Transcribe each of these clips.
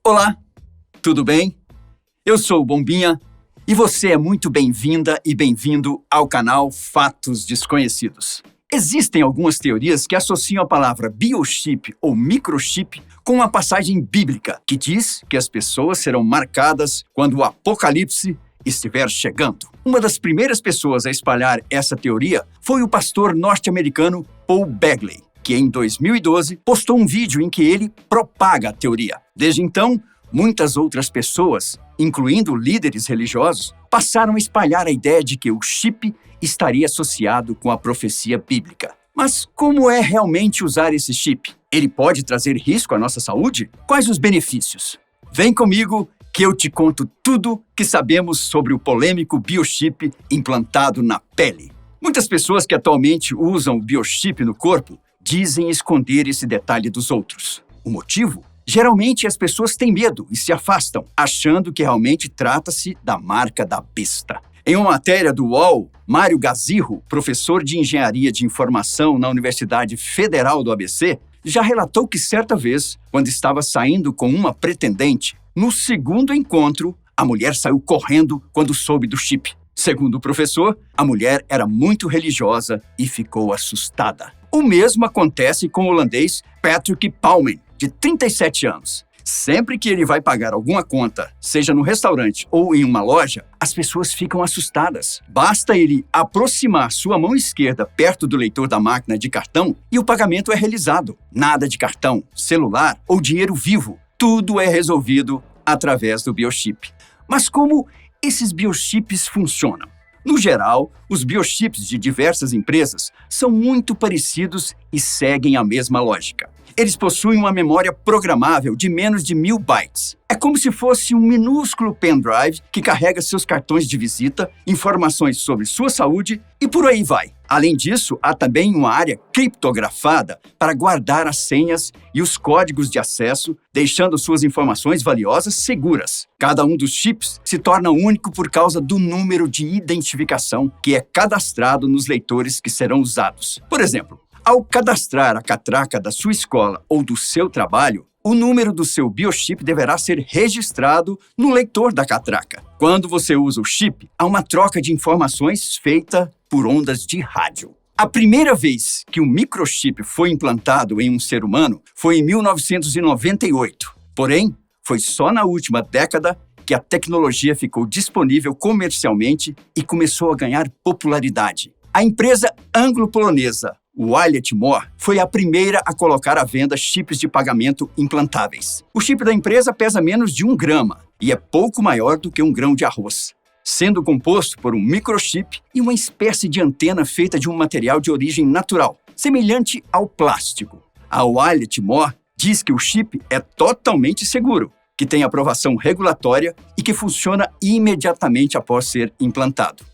Olá, tudo bem? Eu sou o Bombinha e você é muito bem-vinda e bem-vindo ao canal Fatos Desconhecidos. Existem algumas teorias que associam a palavra biochip ou microchip com uma passagem bíblica que diz que as pessoas serão marcadas quando o apocalipse estiver chegando. Uma das primeiras pessoas a espalhar essa teoria foi o pastor norte-americano Paul Begley, que em 2012 postou um vídeo em que ele propaga a teoria. Desde então, muitas outras pessoas, incluindo líderes religiosos, passaram a espalhar a ideia de que o chip estaria associado com a profecia bíblica. Mas como é realmente usar esse chip? Ele pode trazer risco à nossa saúde? Quais os benefícios? Vem comigo que eu te conto tudo que sabemos sobre o polêmico biochip implantado na pele. Muitas pessoas que atualmente usam o biochip no corpo dizem esconder esse detalhe dos outros. O motivo? Geralmente as pessoas têm medo e se afastam, achando que realmente trata-se da marca da besta. Em uma matéria do UOL, Mário Gazirro, professor de Engenharia de Informação na Universidade Federal do ABC, já relatou que certa vez, quando estava saindo com uma pretendente, no segundo encontro, a mulher saiu correndo quando soube do chip. Segundo o professor, a mulher era muito religiosa e ficou assustada. O mesmo acontece com o holandês Patrick Palmen, de 37 anos. Sempre que ele vai pagar alguma conta, seja no restaurante ou em uma loja, as pessoas ficam assustadas. Basta ele aproximar sua mão esquerda perto do leitor da máquina de cartão e o pagamento é realizado. Nada de cartão, celular ou dinheiro vivo. Tudo é resolvido através do biochip. Mas como esses biochips funcionam? No geral, os biochips de diversas empresas são muito parecidos e seguem a mesma lógica. Eles possuem uma memória programável de menos de 1000 bytes. É como se fosse um minúsculo pendrive que carrega seus cartões de visita, informações sobre sua saúde e por aí vai. Além disso, há também uma área criptografada para guardar as senhas e os códigos de acesso, deixando suas informações valiosas seguras. Cada um dos chips se torna único por causa do número de identificação que é cadastrado nos leitores que serão usados. Por exemplo, ao cadastrar a catraca da sua escola ou do seu trabalho, o número do seu biochip deverá ser registrado no leitor da catraca. Quando você usa o chip, há uma troca de informações feita por ondas de rádio. A primeira vez que um microchip foi implantado em um ser humano foi em 1998. Porém, foi só na última década que a tecnologia ficou disponível comercialmente e começou a ganhar popularidade. A empresa anglo-polonesa Wiley Moore foi a primeira a colocar à venda chips de pagamento implantáveis. O chip da empresa pesa menos de 1 grama e é pouco maior do que um grão de arroz, sendo composto por um microchip e uma espécie de antena feita de um material de origem natural, semelhante ao plástico. A Wiley Moore diz que o chip é totalmente seguro, que tem aprovação regulatória e que funciona imediatamente após ser implantado.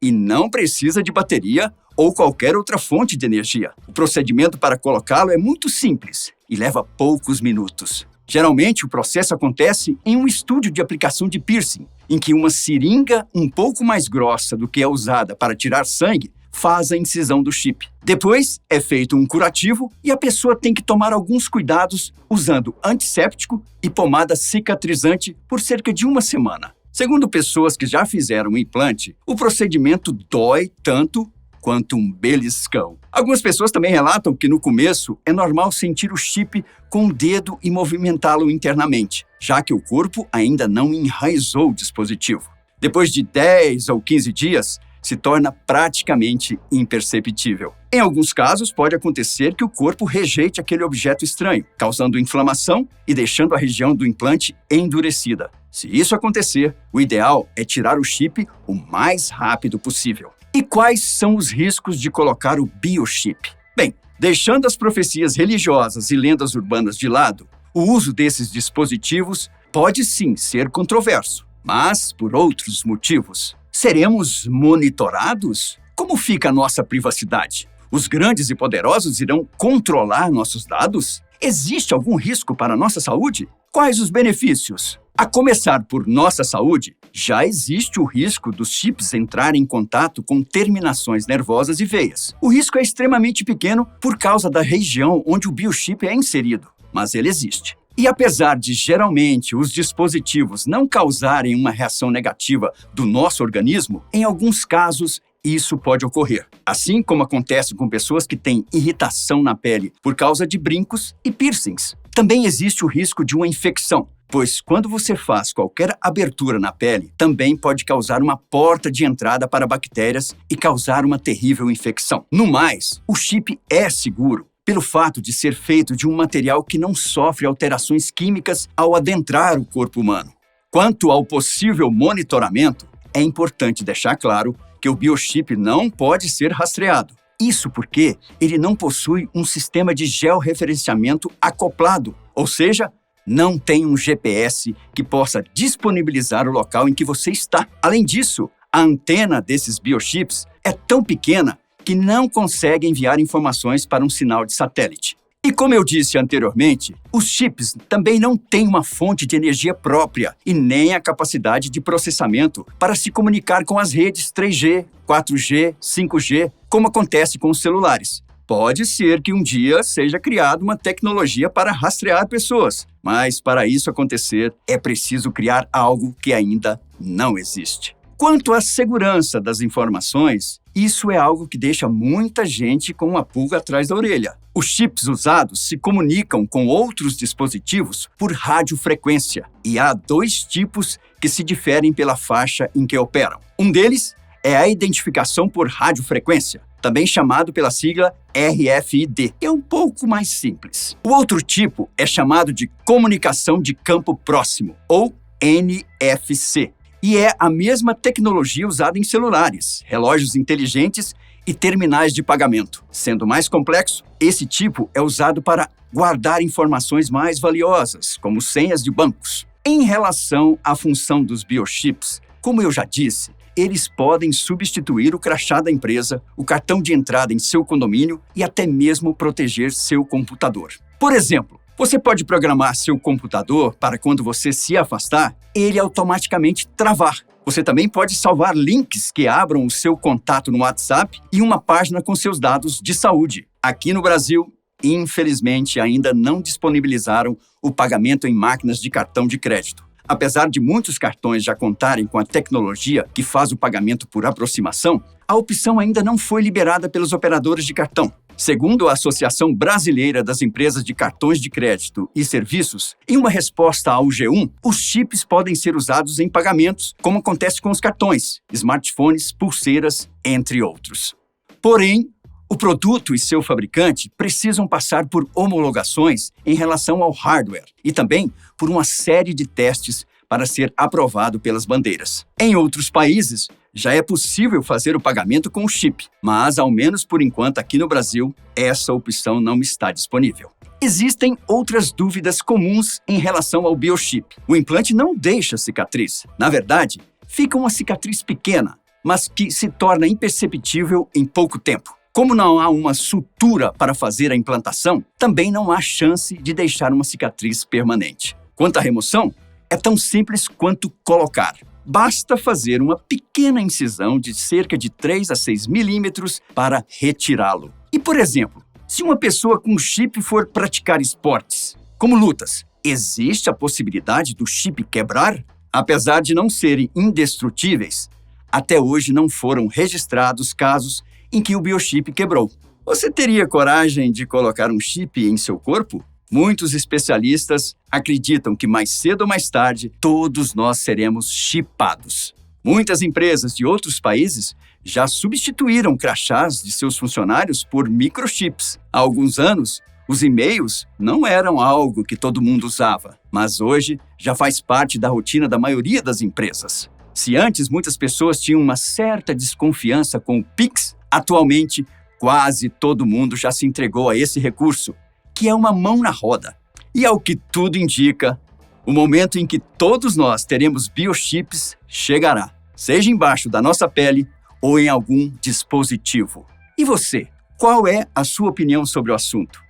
E não precisa de bateria ou qualquer outra fonte de energia. O procedimento para colocá-lo é muito simples e leva poucos minutos. Geralmente, o processo acontece em um estúdio de aplicação de piercing, em que uma seringa um pouco mais grossa do que é usada para tirar sangue faz a incisão do chip. Depois, é feito um curativo e a pessoa tem que tomar alguns cuidados usando antisséptico e pomada cicatrizante por cerca de 1 semana. Segundo pessoas que já fizeram o implante, o procedimento dói tanto quanto um beliscão. Algumas pessoas também relatam que no começo é normal sentir o chip com o dedo e movimentá-lo internamente, já que o corpo ainda não enraizou o dispositivo. Depois de 10 ou 15 dias, se torna praticamente imperceptível. Em alguns casos, pode acontecer que o corpo rejeite aquele objeto estranho, causando inflamação e deixando a região do implante endurecida. Se isso acontecer, o ideal é tirar o chip o mais rápido possível. E quais são os riscos de colocar o biochip? Bem, deixando as profecias religiosas e lendas urbanas de lado, o uso desses dispositivos pode sim ser controverso, mas por outros motivos. Seremos monitorados? Como fica a nossa privacidade? Os grandes e poderosos irão controlar nossos dados? Existe algum risco para a nossa saúde? Quais os benefícios? A começar por nossa saúde, já existe o risco dos chips entrarem em contato com terminações nervosas e veias. O risco é extremamente pequeno por causa da região onde o biochip é inserido, mas ele existe. E apesar de, geralmente, os dispositivos não causarem uma reação negativa do nosso organismo, em alguns casos, isso pode ocorrer. Assim como acontece com pessoas que têm irritação na pele por causa de brincos e piercings. Também existe o risco de uma infecção, pois quando você faz qualquer abertura na pele, também pode causar uma porta de entrada para bactérias e causar uma terrível infecção. No mais, o chip é seguro, pelo fato de ser feito de um material que não sofre alterações químicas ao adentrar o corpo humano. Quanto ao possível monitoramento, é importante deixar claro que o biochip não pode ser rastreado. Isso porque ele não possui um sistema de georreferenciamento acoplado, ou seja, não tem um GPS que possa disponibilizar o local em que você está. Além disso, a antena desses biochips é tão pequena que não consegue enviar informações para um sinal de satélite. E como eu disse anteriormente, os chips também não têm uma fonte de energia própria e nem a capacidade de processamento para se comunicar com as redes 3G, 4G, 5G, como acontece com os celulares. Pode ser que um dia seja criada uma tecnologia para rastrear pessoas, mas para isso acontecer, é preciso criar algo que ainda não existe. Quanto à segurança das informações, isso é algo que deixa muita gente com uma pulga atrás da orelha. Os chips usados se comunicam com outros dispositivos por radiofrequência, e há 2 tipos que se diferem pela faixa em que operam. Um deles é a identificação por radiofrequência, também chamado pela sigla RFID, que é um pouco mais simples. O outro tipo é chamado de comunicação de campo próximo, ou NFC. E é a mesma tecnologia usada em celulares, relógios inteligentes e terminais de pagamento. Sendo mais complexo, esse tipo é usado para guardar informações mais valiosas, como senhas de bancos. Em relação à função dos biochips, como eu já disse, eles podem substituir o crachá da empresa, o cartão de entrada em seu condomínio e até mesmo proteger seu computador. Por exemplo, você pode programar seu computador para quando você se afastar, ele automaticamente travar. Você também pode salvar links que abram o seu contato no WhatsApp e uma página com seus dados de saúde. Aqui no Brasil, infelizmente, ainda não disponibilizaram o pagamento em máquinas de cartão de crédito. Apesar de muitos cartões já contarem com a tecnologia que faz o pagamento por aproximação, a opção ainda não foi liberada pelos operadores de cartão. Segundo a Associação Brasileira das Empresas de Cartões de Crédito e Serviços, em uma resposta ao G1, os chips podem ser usados em pagamentos, como acontece com os cartões, smartphones, pulseiras, entre outros. Porém, o produto e seu fabricante precisam passar por homologações em relação ao hardware e também por uma série de testes para ser aprovado pelas bandeiras. Em outros países, já é possível fazer o pagamento com o chip, mas, ao menos por enquanto aqui no Brasil, essa opção não está disponível. Existem outras dúvidas comuns em relação ao biochip. O implante não deixa cicatriz. Na verdade, fica uma cicatriz pequena, mas que se torna imperceptível em pouco tempo. Como não há uma sutura para fazer a implantação, também não há chance de deixar uma cicatriz permanente. Quanto à remoção, é tão simples quanto colocar. Basta fazer uma pequena incisão de cerca de 3 a 6 milímetros para retirá-lo. E, por exemplo, se uma pessoa com chip for praticar esportes, como lutas, existe a possibilidade do chip quebrar? Apesar de não serem indestrutíveis, até hoje não foram registrados casos em que o biochip quebrou. Você teria coragem de colocar um chip em seu corpo? Muitos especialistas acreditam que mais cedo ou mais tarde, todos nós seremos chipados. Muitas empresas de outros países já substituíram crachás de seus funcionários por microchips. Há alguns anos, os e-mails não eram algo que todo mundo usava, mas hoje já faz parte da rotina da maioria das empresas. Se antes muitas pessoas tinham uma certa desconfiança com o Pix, atualmente quase todo mundo já se entregou a esse recurso, que é uma mão na roda. E ao que tudo indica, o momento em que todos nós teremos biochips chegará, seja embaixo da nossa pele ou em algum dispositivo. E você, qual é a sua opinião sobre o assunto?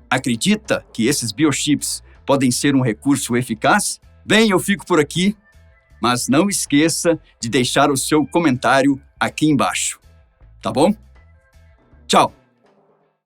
Acredita que esses biochips podem ser um recurso eficaz? Bem, eu fico por aqui, mas não esqueça de deixar o seu comentário aqui embaixo. Tá bom? Tchau!